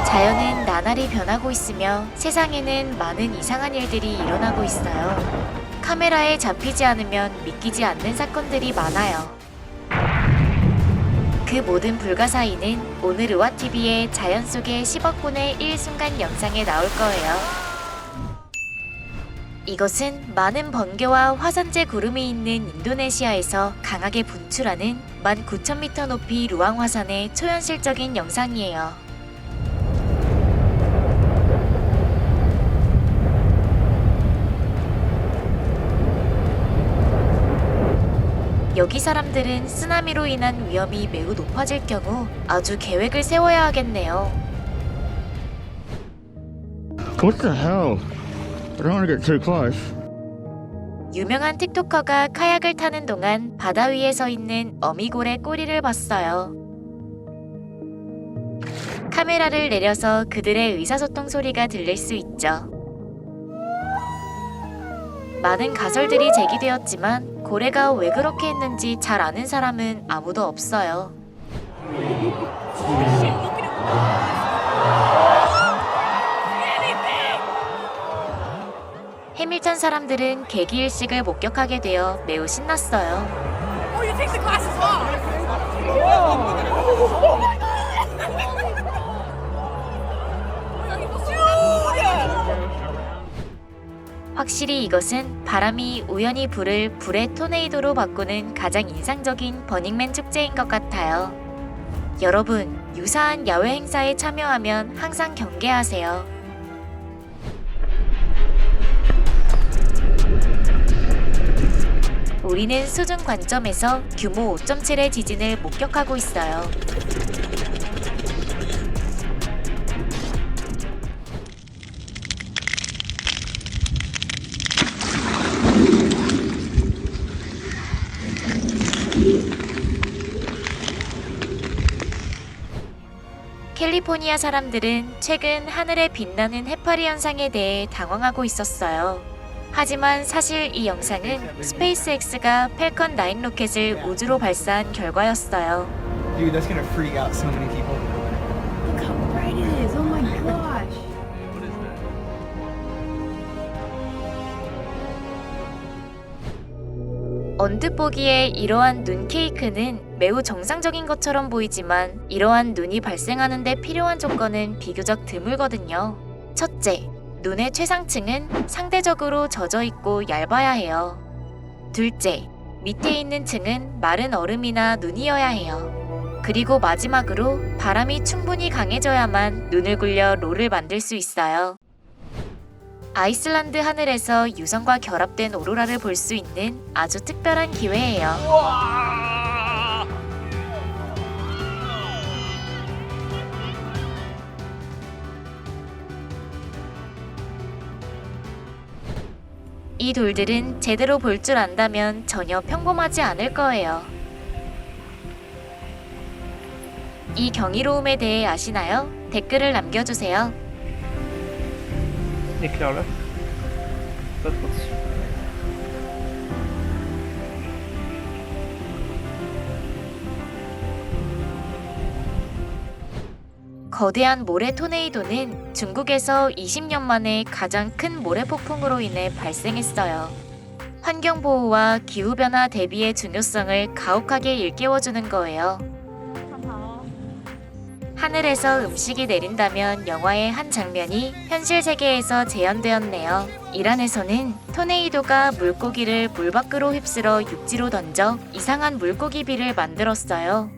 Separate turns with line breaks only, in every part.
자연은 나날이 변하고 있으며 세상에는 많은 이상한 일들이 일어나고 있어요. 카메라에 잡히지 않으면 믿기지 않는 사건들이 많아요. 그 모든 불가사의는 오늘 의화TV의 자연 속의 10억분의 1 순간 영상에 나올 거예요. 이것은 많은 번개와 화산재 구름이 있는 인도네시아에서 강하게 분출하는 19,000m 높이 루앙 화산의 초현실적인 영상이에요. 여기 사람들은 쓰나미로 인한 위험이 매우 높아질 경우 아주 계획을 세워야 하겠네요.
What the hell? I don't want to get too close.
유명한 틱토커가 카약을 타는 동안 바다 위에 서 있는 어미골의 꼬리를 봤어요. 카메라를 내려서 그들의 의사소통 소리가 들릴 수 있죠. 많은 가설들이 제기되었지만 고래가 왜 그렇게 했는지 잘 아는 사람은 아무도 없어요. 해밀턴 사람들은 개기일식을 목격하게 되어 매우 신났어요. 확실히 이것은 바람이 우연히 불을 불의 토네이도로 바꾸는 가장 인상적인 버닝맨 축제인 것 같아요. 여러분, 유사한 야외 행사에 참여하면 항상 경계하세요. 우리는 수중 관점에서 규모 5.7의 지진을 목격하고 있어요. 캘리포니아 사람들은 최근 하늘에 빛나는 해파리 현상에 대해 당황하고 있었어요. 하지만 사실 이 영상은 스페이스X가 팰컨 9 로켓을 우주로 발사한 결과였어요.
Dude, that's gonna freak out so many people.
Look how bright it is. Oh my gosh.
언뜻 보기에 이러한 눈 케이크는 매우 정상적인 것처럼 보이지만 이러한 눈이 발생하는 데 필요한 조건은 비교적 드물거든요. 첫째, 눈의 최상층은 상대적으로 젖어있고 얇아야 해요. 둘째, 밑에 있는 층은 마른 얼음이나 눈이어야 해요. 그리고 마지막으로 바람이 충분히 강해져야만 눈을 굴려 롤을 만들 수 있어요. 아이슬란드 하늘에서 유성과 결합된 오로라를 볼 수 있는 아주 특별한 기회예요. 이 돌들은 제대로 볼 줄 안다면 전혀 평범하지 않을 거예요. 이 경이로움에 대해 아시나요? 댓글을 남겨주세요.
Ni klara? Perfekt.
거대한 모래 토네이도는 중국에서 20년 만에 가장 큰 모래 폭풍으로 인해 발생했어요. 환경보호와 기후변화 대비의 중요성을 가혹하게 일깨워주는 거예요. 하늘에서 음식이 내린다면 영화의 한 장면이 현실 세계에서 재현되었네요. 이란에서는 토네이도가 물고기를 물 밖으로 휩쓸어 육지로 던져 이상한 물고기 비를 만들었어요.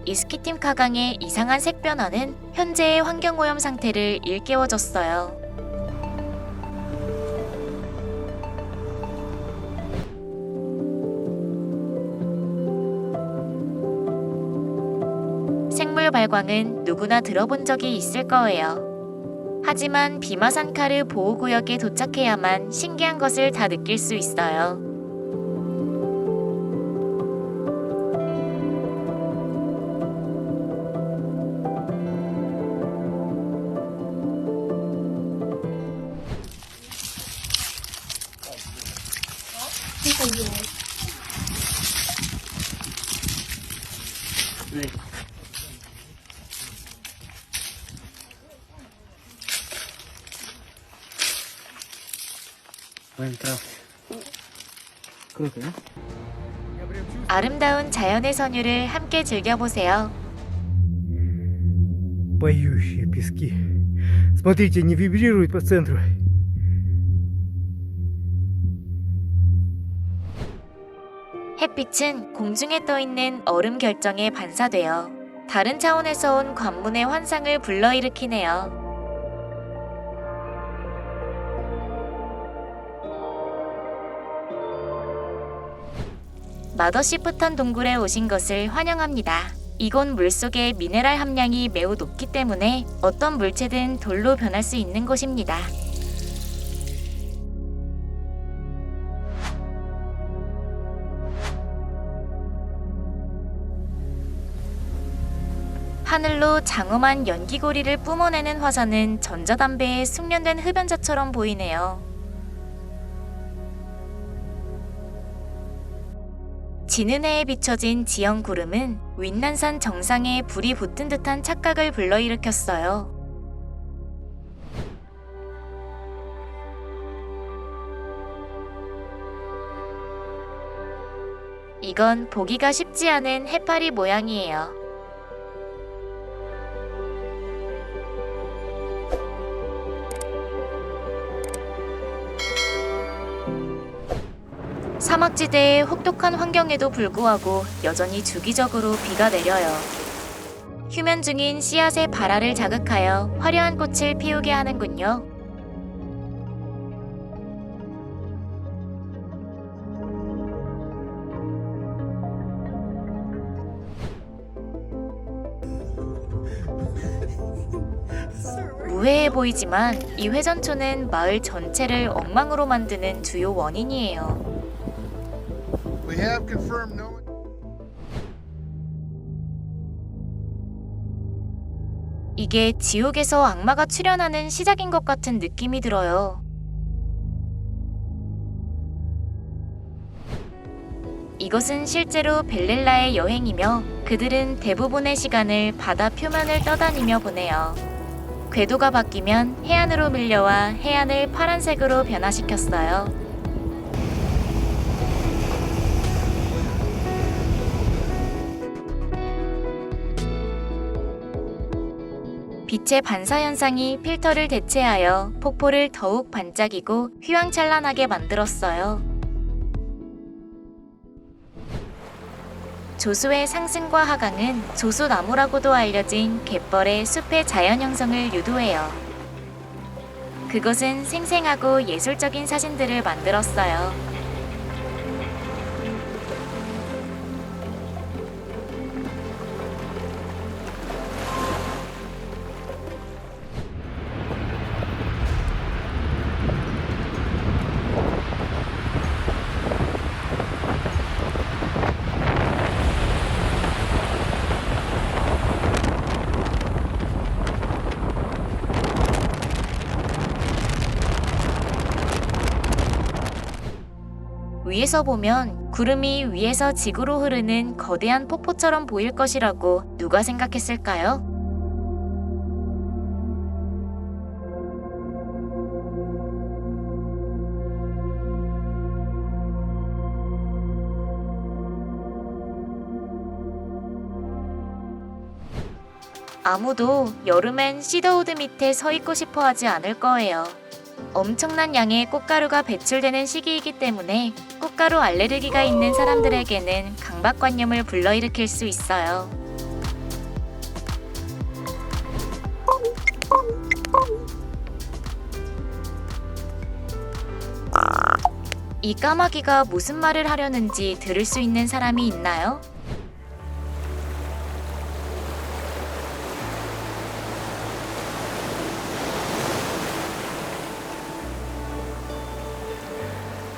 이스키팀 카강의 이상한 색 변화는 현재의 환경오염 상태를 일깨워줬어요. 생물 발광은 누구나 들어본 적이 있을 거예요. 하지만 비마산카르 보호구역에 도착해야만 신기한 것을 다 느낄 수 있어요.
네. 그러세요?
아름다운 자연의 선율을 함께 즐겨보세요.
Поющие пески. Смотрите, не вибрирует по центру.
햇빛은 공중에 떠있는 얼음 결정에 반사되어 다른 차원에서 온 관문의 환상을 불러일으키네요. 마더시프턴 동굴에 오신 것을 환영합니다. 이곳 물속의 미네랄 함량이 매우 높기 때문에 어떤 물체든 돌로 변할 수 있는 곳입니다. 하늘로 장엄한 연기고리를 뿜어내는 화산은 전자담배에 숙련된 흡연자처럼 보이네요. 지는 해에 비춰진 지형 구름은 윈난산 정상에 불이 붙은 듯한 착각을 불러일으켰어요. 이건 보기가 쉽지 않은 해파리 모양이에요. 사막지대의 혹독한 환경에도 불구하고 여전히 주기적으로 비가 내려요. 휴면 중인 씨앗의 발화를 자극하여 화려한 꽃을 피우게 하는군요. 무해해 보이지만 이 회전초는 마을 전체를 엉망으로 만드는 주요 원인이에요.
We have confirmed no.
이게 지옥에서 악마가 출현하는 시작인 것 같은 느낌이 들어요. 이것은 실제로 벨렐라의 여행이며 그들은 대부분의 시간을 바다 표면을 떠다니며 보내요. 궤도가 바뀌면 해안으로 밀려와 해안을 파란색으로 변화시켰어요. 빛의 반사 현상이 필터를 대체하여 폭포를 더욱 반짝이고 휘황찬란하게 만들었어요. 조수의 상승과 하강은 조수나무라고도 알려진 갯벌의 숲의 자연 형성을 유도해요. 그것은 생생하고 예술적인 사진들을 만들었어요. 위에서 보면 구름이 위에서 지구로 흐르는 거대한 폭포처럼 보일 것이라고 누가 생각했을까요? 아무도 여름엔 시더우드 밑에 서 있고 싶어 하지 않을 거예요. 엄청난 양의 꽃가루가 배출되는 시기이기 때문에 꽃가루 알레르기가 있는 사람들에게는 강박관념을 불러일으킬 수 있어요. 이 까마귀가 무슨 말을 하려는지 들을 수 있는 사람이 있나요?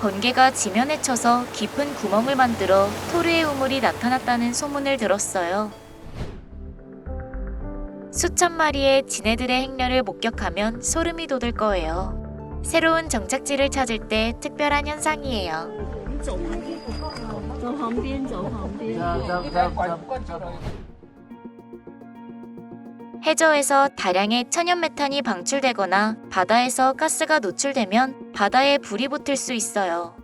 번개가 지면에 쳐서 깊은 구멍을 만들어 토르의 우물이 나타났다는 소문을 들었어요. 수천 마리의 지네들의 행렬을 목격하면 소름이 돋을 거예요. 새로운 정착지를 찾을 때 특별한 현상이에요.
走旁边，走旁边。
해저에서 다량의 천연메탄이 방출되거나 바다에서 가스가 노출되면 바다에 불이 붙을 수 있어요.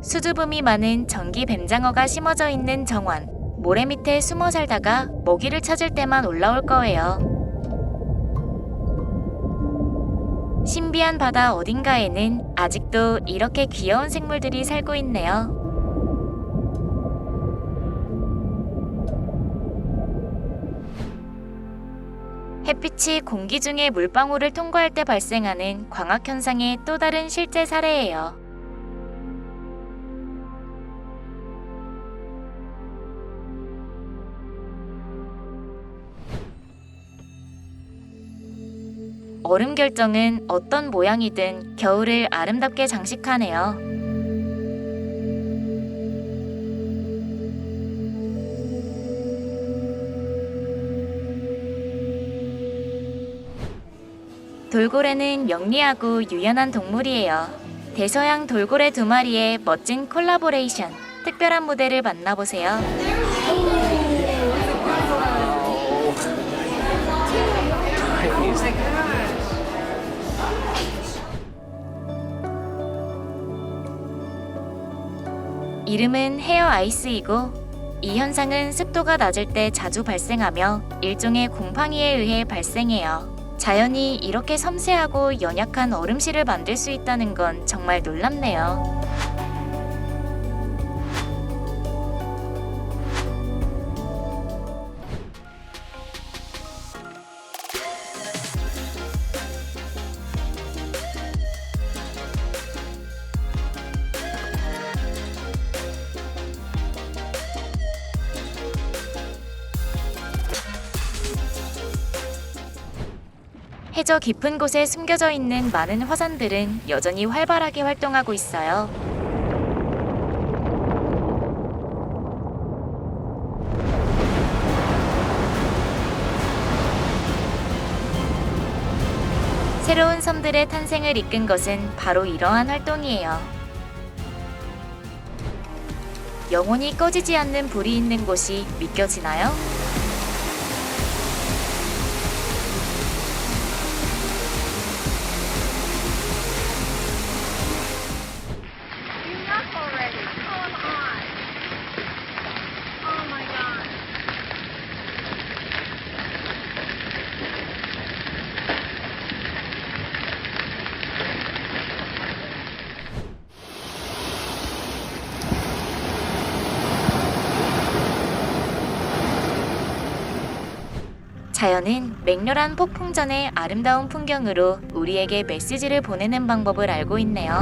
수줍음이 많은 전기 뱀장어가 심어져 있는 정원. 모래 밑에 숨어 살다가 먹이를 찾을 때만 올라올 거예요. 신비한 바다 어딘가에는 아직도 이렇게 귀여운 생물들이 살고 있네요. 햇빛이 공기 중에 물방울을 통과할 때 발생하는 광학 현상의 또 다른 실제 사례예요. 얼음 결정은 어떤 모양이든 겨울을 아름답게 장식하네요. 돌고래는 영리하고 유연한 동물이에요. 대서양 돌고래 2마리의 멋진 콜라보레이션. 특별한 무대를 만나보세요. 이름은 헤어 아이스이고 이 현상은 습도가 낮을 때 자주 발생하며 일종의 곰팡이에 의해 발생해요. 자연이 이렇게 섬세하고 연약한 얼음실을 만들 수 있다는 건 정말 놀랍네요. 해저 깊은 곳에 숨겨져 있는 많은 화산들은 여전히 활발하게 활동하고 있어요. 새로운 섬들의 탄생을 이끈 것은 바로 이러한 활동이에요. 영원히 꺼지지 않는 불이 있는 곳이 믿겨지나요?
Enough already. Come on. Oh my god.
자연은 맹렬한 폭풍전의 아름다운 풍경으로 우리에게 메시지를 보내는 방법을 알고 있네요.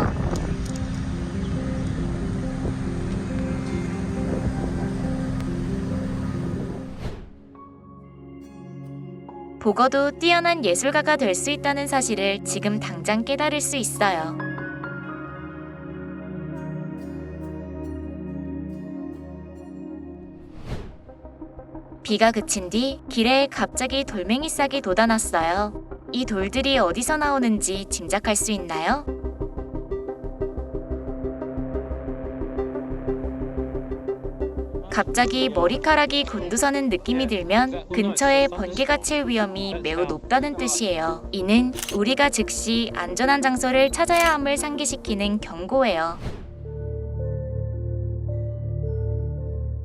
보고도 뛰어난 예술가가 될 수 있다는 사실을 지금 당장 깨달을 수 있어요. 비가 그친 뒤 길에 갑자기 돌멩이 싹이 돋아났어요. 이 돌들이 어디서 나오는지 짐작할 수 있나요? 갑자기 머리카락이 곤두서는 느낌이 들면 근처에 번개가 칠 위험이 매우 높다는 뜻이에요. 이는 우리가 즉시 안전한 장소를 찾아야 함을 상기시키는 경고예요.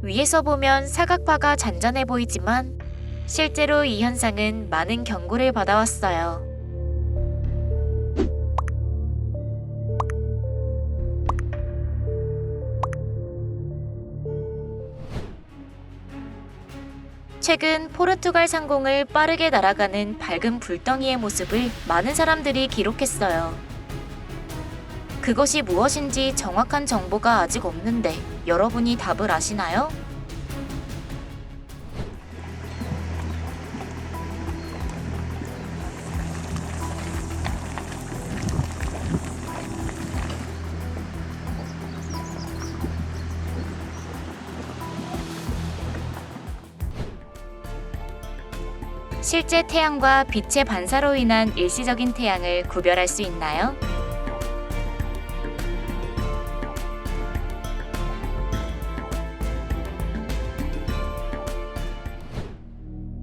위에서 보면 사각파가 잔잔해 보이지만 실제로 이 현상은 많은 경고를 받아왔어요. 최근 포르투갈 상공을 빠르게 날아가는 밝은 불덩이의 모습을 많은 사람들이 기록했어요. 그것이 무엇인지 정확한 정보가 아직 없는데 여러분이 답을 아시나요? 실제 태양과 빛의 반사로 인한 일시적인 태양을 구별할 수 있나요?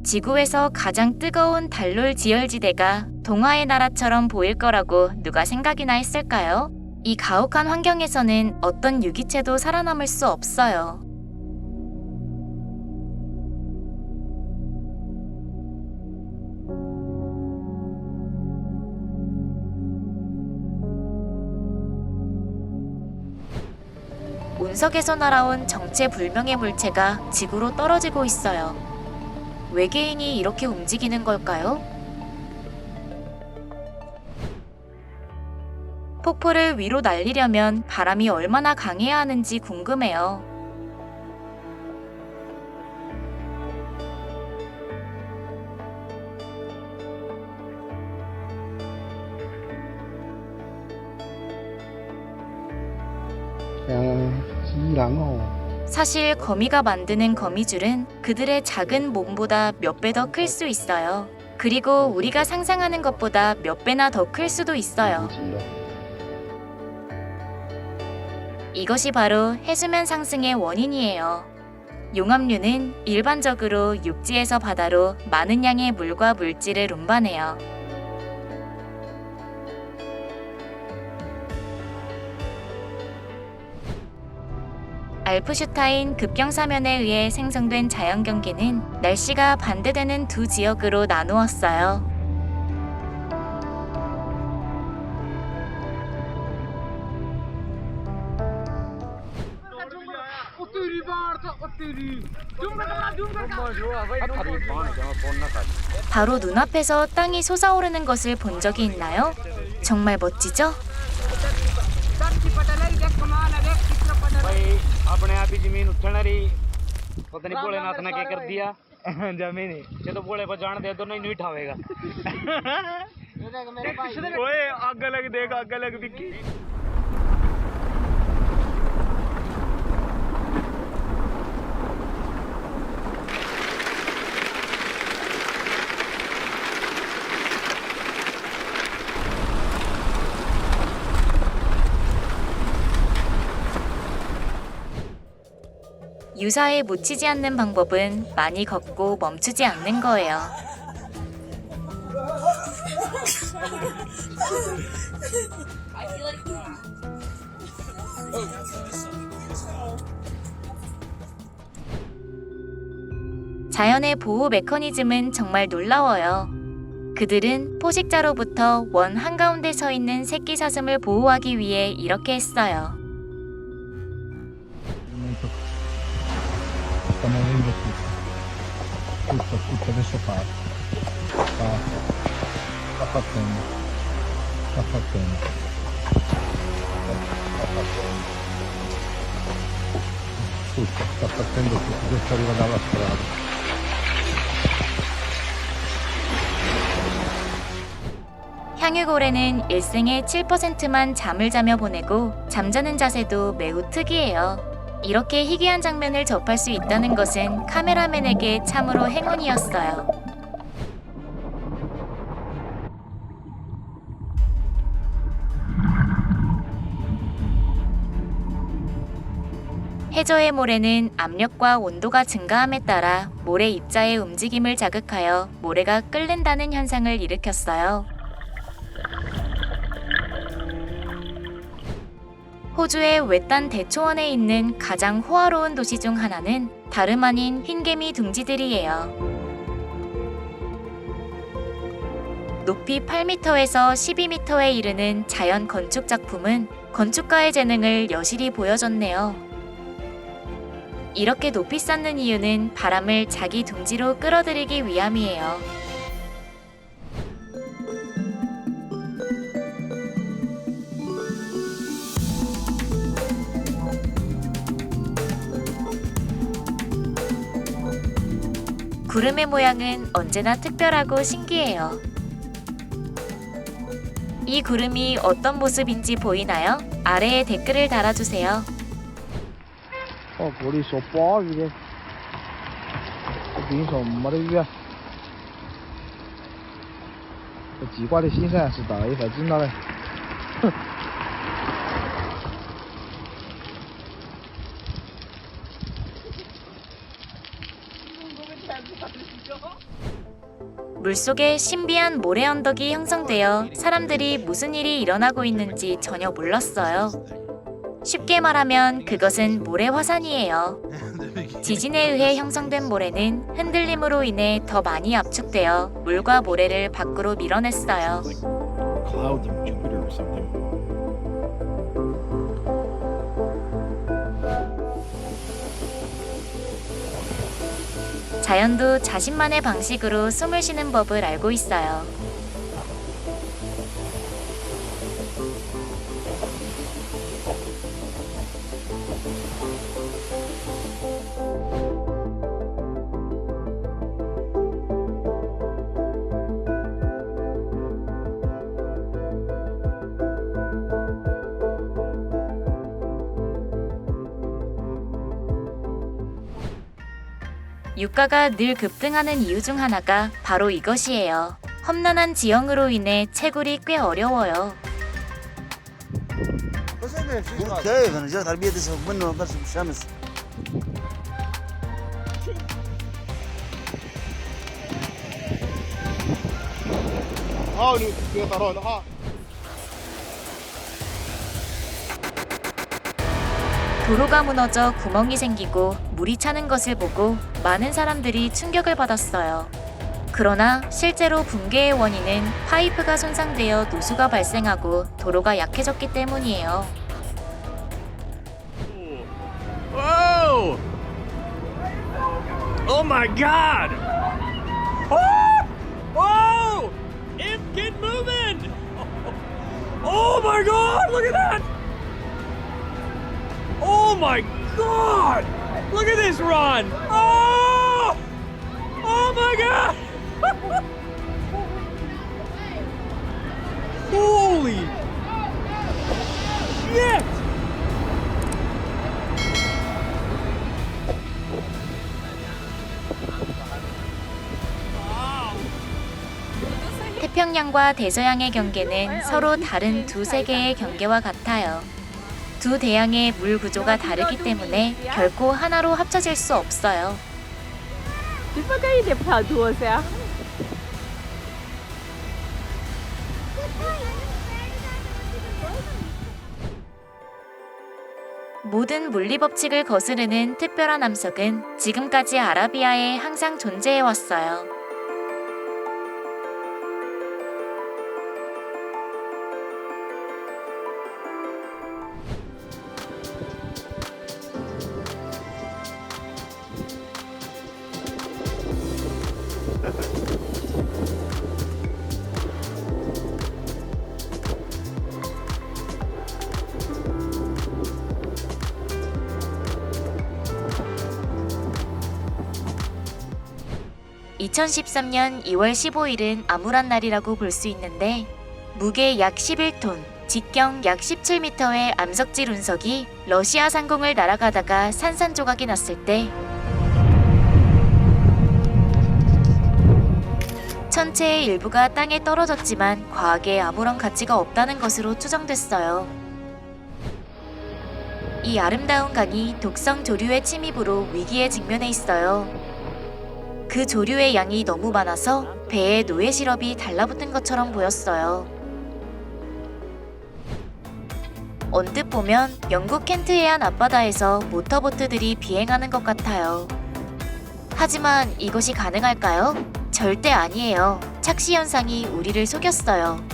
지구에서 가장 뜨거운 달롤 지열지대가 동화의 나라처럼 보일 거라고 누가 생각이나 했을까요? 이 가혹한 환경에서는 어떤 유기체도 살아남을 수 없어요. 운석에서 날아온 정체불명의 물체가 지구로 떨어지고 있어요. 외계인이 이렇게 움직이는 걸까요? 폭포를 위로 날리려면 바람이 얼마나 강해야 하는지 궁금해요. 사실 거미가 만드는 거미줄은 그들의 작은 몸보다 몇 배 더 클 수 있어요. 그리고 우리가 상상하는 것보다 몇 배나 더 클 수도 있어요. 이것이 바로 해수면 상승의 원인이에요. 용암류는 일반적으로 육지에서 바다로 많은 양의 물과 물질을 운반해요. 알프슈타인 급경사면에 의해 생성된 자연경계는 날씨가 반대되는 두 지역으로 나누었어요. 바로 눈앞에서 땅이 솟아오르는 것을 본 적이 있나요? 정말 멋지죠?
अपने आप ही जमीन उठन रही पता नहीं भोलेनाथ ने क्या कर दिया जमीन ये तो भोले को जान दे तो नहीं उठावेगा ओए आगे लग देख आगे लग विक्की
유사에 묻히지 않는 방법은 많이 걷고 멈추지 않는 거예요. 자연의 보호 메커니즘은 정말 놀라워요. 그들은 포식자로부터 원 한가운데 서 있는 새끼 사슴을 보호하기 위해 이렇게 했어요.
Sta muovendo tutto adesso parte. Sta partendo. Tutto, sta partendo tutto, adesso arriva dalla strada.
향유고래는 일생의 7%만 잠을 자며 보내고 잠자는 자세도 매우 특이해요. 이렇게 희귀한 장면을 접할 수 있다는 것은 카메라맨에게 참으로 행운이었어요. 해저의 모래는 압력과 온도가 증가함에 따라 모래 입자의 움직임을 자극하여 모래가 끓는다는 현상을 일으켰어요. 호주의 외딴 대초원에 있는 가장 호화로운 도시 중 하나는 다름 아닌 흰개미 둥지들이에요. 높이 8m에서 12m에 이르는 자연 건축 작품은 건축가의 재능을 여실히 보여줬네요. 이렇게 높이 쌓는 이유는 바람을 자기 둥지로 끌어들이기 위함이에요. 구름의 모양은 언제나 특별하고 신기해요. 이 구름이 어떤 모습인지 보이나요? 아래에 댓글을 달아주세요.
Porco lì so poveri. Io sono meraviglioso.
几挂的新噻，是打一才知道嘞。
물속에 신비한 모래 언덕이 형성되어 사람들이 무슨 일이 일어나고 있는지 전혀 몰랐어요. 쉽게 말하면 그것은 모래 화산이에요. 지진에 의해 형성된 모래는 흔들림으로 인해 더 많이 압축되어 물과 모래를 밖으로 밀어냈어요.
Clouds of Jupiter or something.
자연도 자신만의 방식으로 숨을 쉬는 법을 알고 있어요. 유가가 늘 급등하는 이유 중 하나가 바로 이것이에요. 험난한 지형으로 인해 채굴이 꽤 어려워요.
كيف انا جات على البيت اسحب منه بس بالشمس
도로가 무너져 구멍이 생기고 물이 차는 것을 보고 많은 사람들이 충격을 받았어요. 그러나 실제로 붕괴의 원인은 파이프가 손상되어 누수가 발생하고 도로가 약해졌기 때문이에요.
Whoa! Oh my god! Oh! Whoa! It get moving! Oh my god! Look at that! Oh my god! Look at this run! Oh! Oh my god! Holy shit!
태평양과 대서양의 경계는 서로 다른 두 세계의 경계와 같아요. 두 대양의 물 구조가 다르기 때문에 결코 하나로 합쳐질 수 없어요. 모든 물리 법칙을 거스르는 특별한 암석은 지금까지 아라비아에 항상 존재해왔어요. (2013년 2월 15일은) 암울한 날이라고 볼 수 있는데 무게 약 11톤, 직경 약 17m의 암석질 운석이 러시아 상공을 날아가다가 산산조각이 났을 때 천체의 일부가 땅에 떨어졌지만 과학에 아무런 가치가 없다는 것으로 추정됐어요. 이 아름다운 강이 독성 조류의 침입으로 위기에 직면해 있어요. 그 조류의 양이 너무 많아서 배에 노예 시럽이 달라붙은 것처럼 보였어요. 언뜻 보면 영국 켄트 해안 앞바다에서 모터보트들이 비행하는 것 같아요. 하지만 이것이 가능할까요? 절대 아니에요. 착시 현상이 우리를 속였어요.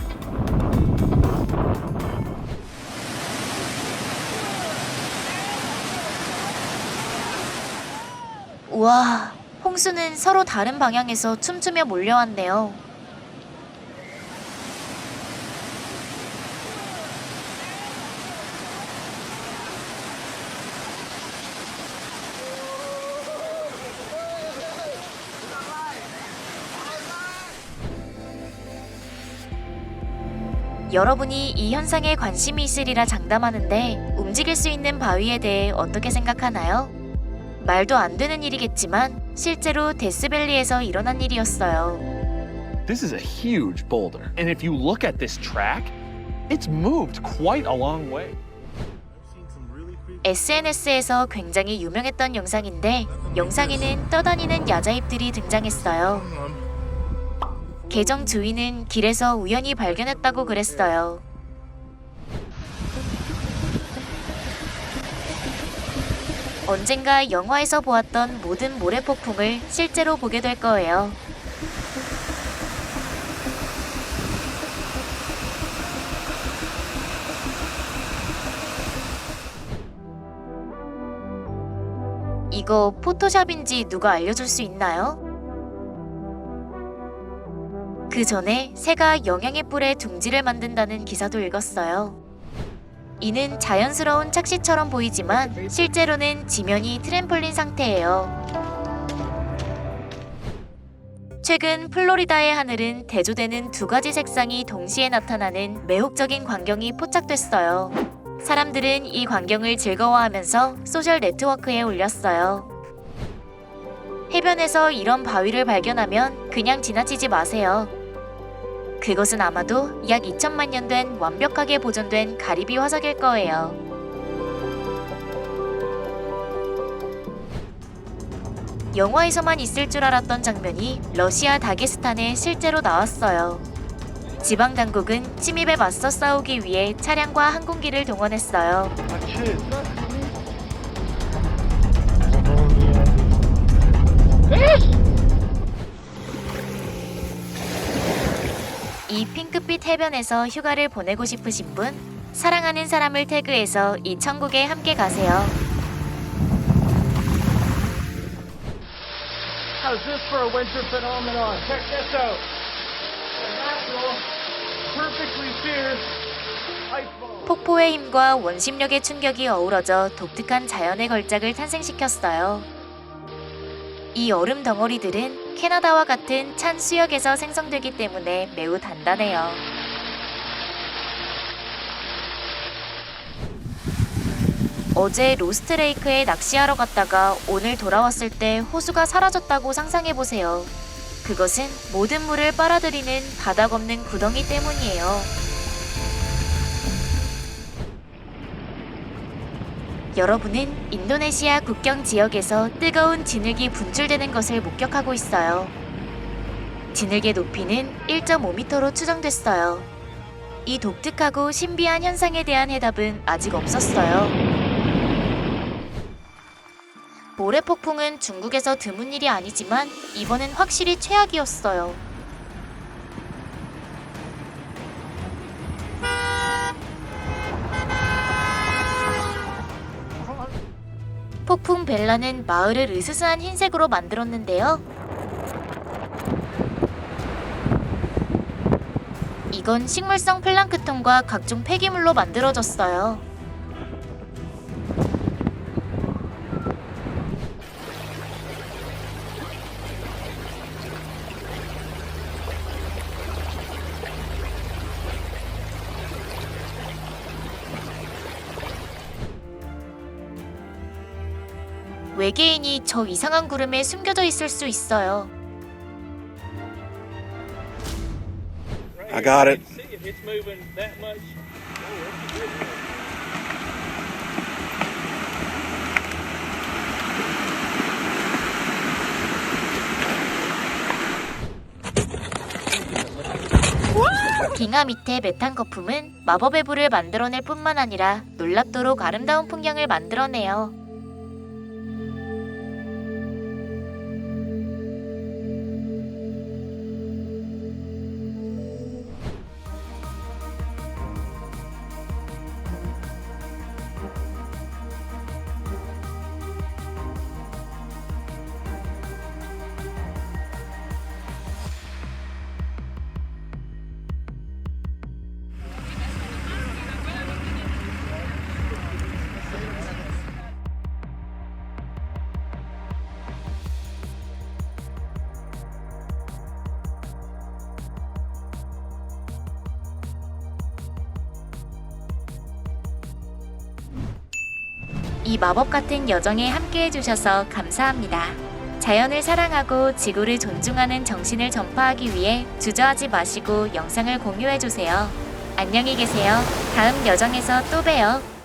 우와, 홍수는 서로 다른 방향에서 춤추며 몰려왔네요. 여러분이 이 현상에 관심이 있으리라 장담하는데 움직일 수 있는 바위에 대해 어떻게 생각하나요? 말도 안 되는 일이겠지만 실제로 데스밸리에서 일어난 일이었어요.
This is a huge boulder. And if you look at this track, it's moved quite a long way.
SNS에서 굉장히 유명했던 영상인데 영상에는 떠다니는 야자입들이 등장했어요. 계정 주인은 길에서 우연히 발견했다고 그랬어요. 언젠가 영화에서 보았던 모든 모래폭풍을 실제로 보게 될 거예요. 이거 포토샵인지 누가 알려줄 수 있나요? 그 전에 새가 영양의 뿔에 둥지를 만든다는 기사도 읽었어요. 이는 자연스러운 착시처럼 보이지만 실제로는 지면이 트램폴린 상태예요. 최근 플로리다의 하늘은 대조되는 두 가지 색상이 동시에 나타나는 매혹적인 광경이 포착됐어요. 사람들은 이 광경을 즐거워하면서 소셜 네트워크에 올렸어요. 해변에서 이런 바위를 발견하면 그냥 지나치지 마세요. 그것은 아마도 약 2천만 년 된 완벽하게 보존된 가리비 화석일 거예요. 영화에서만 있을 줄 알았던 장면이 러시아 다게스탄에 실제로 나왔어요. 지방 당국은 침입에 맞서 싸우기 위해 차량과 항공기를 동원했어요. 이 핑크빛 해변에서 휴가를 보내고 싶으신 분, 사랑하는 사람을 태그해서 이 천국에 함께 가세요.
How's this for a winter phenomenon? Check this out. A natural, perfectly fierce ice ball.
폭포의 힘과 원심력의 충격이 어우러져 독특한 자연의 걸작을 탄생시켰어요. 이 얼음 덩어리들은 캐나다와 같은 찬 수역에서 생성되기 때문에 매우 단단해요. 어제 로스트레이크에 낚시하러 갔다가 오늘 돌아왔을 때 호수가 사라졌다고 상상해보세요. 그것은 모든 물을 빨아들이는 바닥 없는 구덩이 때문이에요. 여러분은 인도네시아 국경 지역에서 뜨거운 진흙이 분출되는 것을 목격하고 있어요. 진흙의 높이는 1.5m로 추정됐어요. 이 독특하고 신비한 현상에 대한 해답은 아직 없었어요. 모래폭풍은 중국에서 드문 일이 아니지만 이번엔 확실히 최악이었어요. 폭풍 벨라는 마을을 으스스한 흰색으로 만들었는데요. 이건 식물성 플랑크톤과 각종 폐기물로 만들어졌어요. 외계인이 저 이상한 구름에 숨겨져 있을 수 있어요.
I got it.
It's moving that much.
빙하 밑의 메탄 거품은 마법의 불을 만들어낼 뿐만 아니라 놀랍도록 아름다운 풍경을 만들어내요. 이 마법 같은 여정에 함께 해주셔서 감사합니다. 자연을 사랑하고 지구를 존중하는 정신을 전파하기 위해 주저하지 마시고 영상을 공유해주세요. 안녕히 계세요. 다음 여정에서 또 봬요.